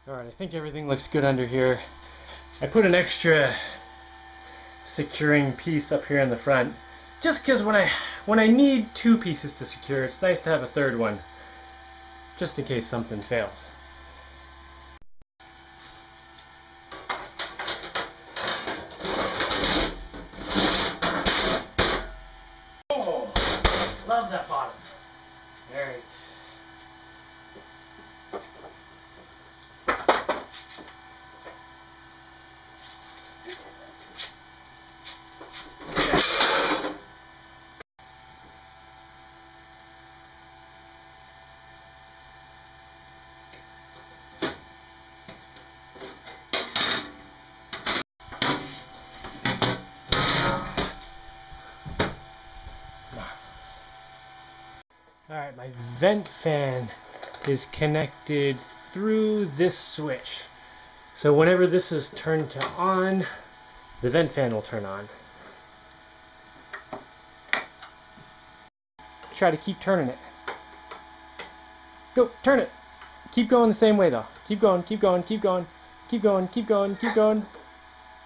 Alright, I think everything looks good under here. I put an extra securing piece up here in the front, just because when I need two pieces to secure, it's nice to have a third one, just in case something fails. Oh, love that bottom. Alright. Alright, my vent fan is connected through this switch. So whenever this is turned to on, the vent fan will turn on. Try to keep turning it. Go, turn it. Keep going the same way though. Keep going, keep going, keep going. Keep going, keep going, keep going.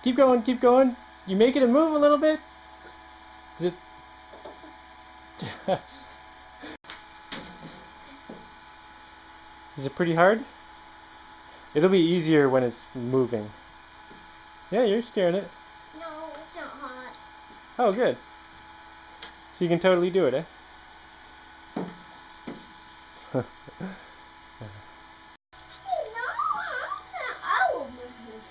Keep going, keep going. You making it move a little bit? Is it... Is it pretty hard? It'll be easier when it's moving. Yeah, you're steering it. No, it's not hot. Oh, good. So you can totally do it, eh? I will move this.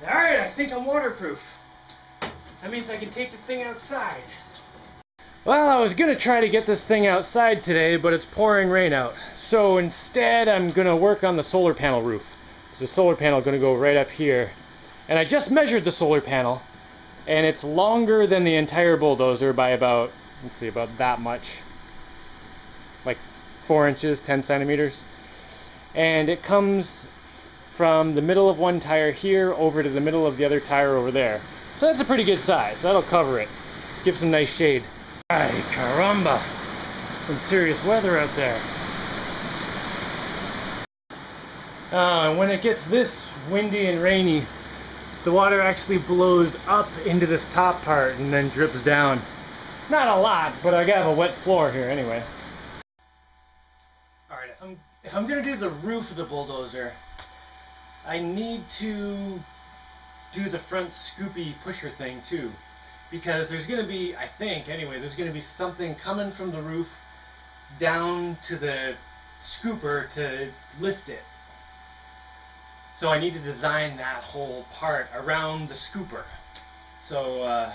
Alright, I think I'm waterproof. That means I can take the thing outside. Well, I was gonna try to get this thing outside today, but it's pouring rain out. So instead, I'm gonna work on the solar panel roof. The solar panel is gonna go right up here. And I just measured the solar panel, and it's longer than the entire bulldozer by about, let's see, about that much. Like 4 inches, 10 centimeters. And it comes from the middle of one tire here over to the middle of the other tire over there. So that's a pretty good size. That'll cover it. Give some nice shade. Ay, caramba. Some serious weather out there. And when it gets this windy and rainy, the water actually blows up into this top part and then drips down. Not a lot, but I have a wet floor here anyway. Alright, if I'm gonna do the roof of the bulldozer, I need to do the front scoopy pusher thing too, because there's going to be, I think anyway, there's going to be something coming from the roof down to the scooper to lift it. So I need to design that whole part around the scooper. So let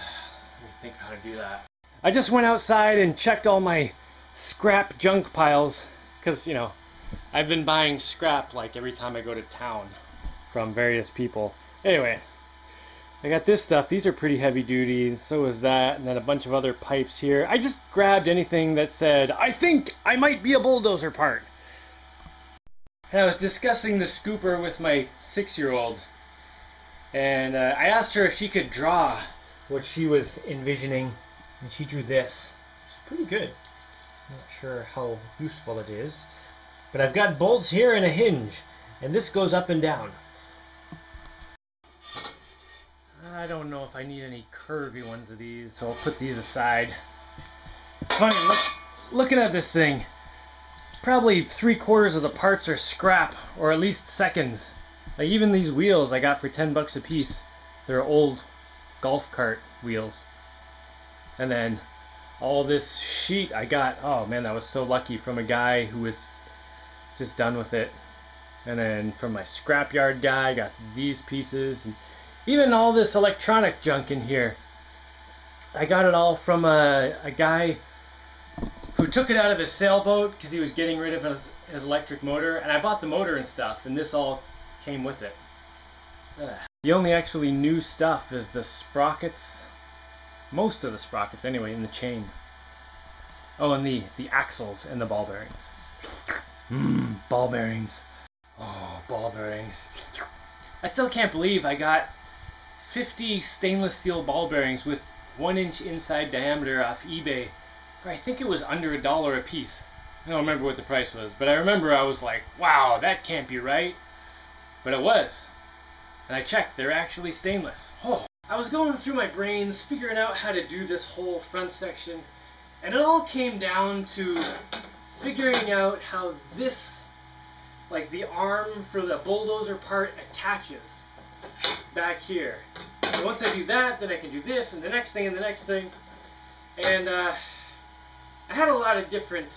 me think how to do that. I just went outside and checked all my scrap junk piles, because, you know, I've been buying scrap like every time I go to town from various people. Anyway, I got this stuff. These are pretty heavy duty. So is that, and then a bunch of other pipes here. I just grabbed anything that said, I think I might be a bulldozer part. And I was discussing the scooper with my 6-year-old, and I asked her if she could draw what she was envisioning, and she drew this. It's pretty good. Not sure how useful it is, but I've got bolts here and a hinge, and this goes up and down. I don't know if I need any curvy ones of these, so I'll put these aside. It's funny, looking at this thing, probably 3/4 of the parts are scrap, or at least seconds. Like even these wheels I got for 10 bucks a piece. They're old golf cart wheels. And then all this sheet I got, oh man, I was so lucky, from a guy who was just done with it. And then from my scrapyard guy, I got these pieces, and even all this electronic junk in here. I got it all from a guy who took it out of his sailboat because he was getting rid of his electric motor, and I bought the motor and stuff, and this all came with it. The only actually new stuff is the sprockets, most of the sprockets anyway, in the chain. Oh, and the axles and the ball bearings. Ball bearings. Oh, ball bearings. I still can't believe I got 50 stainless steel ball bearings with 1-inch inside diameter off eBay for, I think it was under $1 a piece. I don't remember what the price was, but I remember I was like, wow, that can't be right. But it was. And I checked, they're actually stainless. Oh. I was going through my brains, figuring out how to do this whole front section, and it all came down to figuring out how this, like the arm for the bulldozer part, attaches back here. So once I do that, then I can do this, and the next thing, and the next thing. And I had a lot of different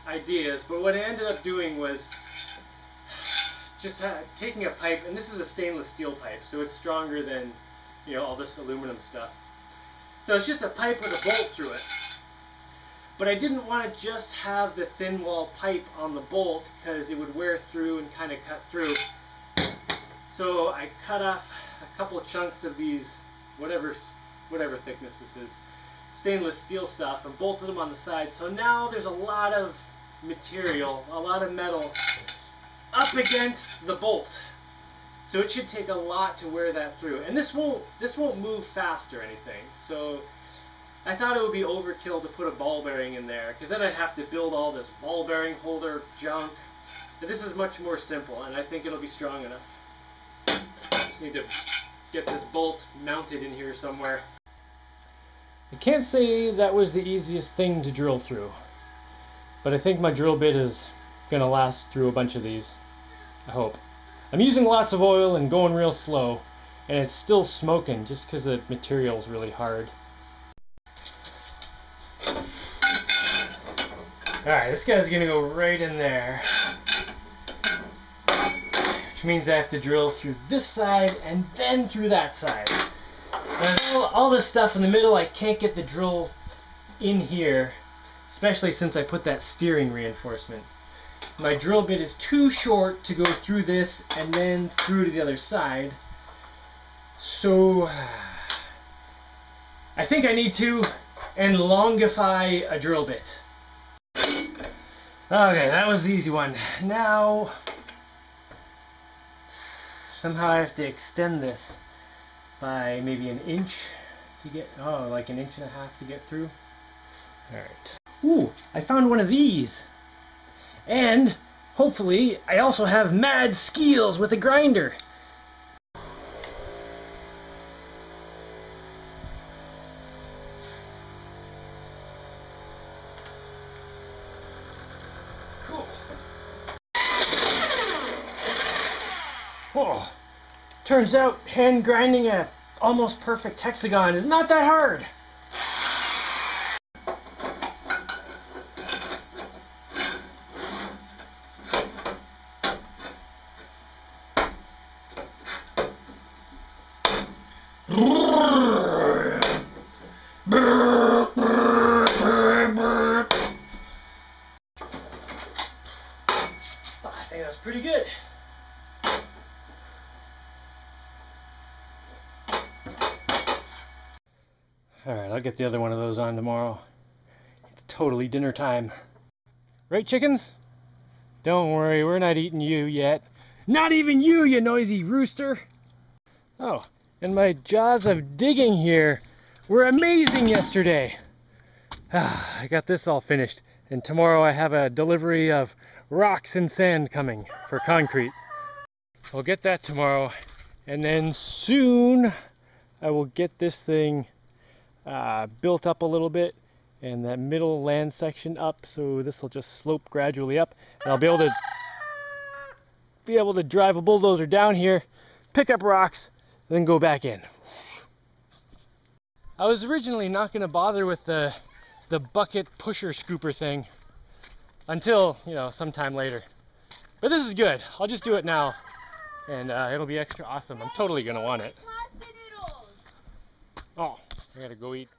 ideas, but what I ended up doing was just taking a pipe, and this is a stainless steel pipe, so it's stronger than, you know, all this aluminum stuff. So it's just a pipe with a bolt through it. But I didn't want to just have the thin wall pipe on the bolt because it would wear through and kind of cut through. So I cut off a couple of chunks of these, whatever thickness this is, stainless steel stuff, and bolted them on the side. So now there's a lot of material, a lot of metal up against the bolt. So it should take a lot to wear that through. And this won't move fast or anything. So I thought it would be overkill to put a ball bearing in there, because then I'd have to build all this ball bearing holder junk. But this is much more simple, and I think it'll be strong enough. Just need to get this bolt mounted in here somewhere. I can't say that was the easiest thing to drill through, but I think my drill bit is gonna last through a bunch of these. I hope. I'm using lots of oil and going real slow, and it's still smoking just because the material's really hard. Alright, this guy's gonna go right in there, which means I have to drill through this side and then through that side. And all this stuff in the middle, I can't get the drill in here, especially since I put that steering reinforcement. My drill bit is too short to go through this and then through to the other side. So I think I need to elongify a drill bit. Okay, that was the easy one. Now, somehow I have to extend this by maybe an inch to get, oh, like an inch and a half to get through. Alright. Ooh, I found one of these. And, hopefully, I also have mad skills with a grinder. Cool. Oh, turns out hand grinding a almost perfect hexagon is not that hard. I think that's pretty good. Alright, I'll get the other one of those on tomorrow. It's totally dinner time. Right, chickens? Don't worry, we're not eating you yet. Not even you, you noisy rooster! Oh, and my jaws of digging here were amazing yesterday. I got this all finished, and tomorrow I have a delivery of rocks and sand coming for concrete. I'll get that tomorrow, and then soon I will get this thing built up a little bit, and that middle land section up, so this will just slope gradually up, and I'll be able to drive a bulldozer down here, pick up rocks, then go back in. I was originally not going to bother with the bucket pusher scooper thing until, you know, sometime later. But this is good. I'll just do it now, and it'll be extra awesome. I'm totally going to want it. Oh, I gotta go eat.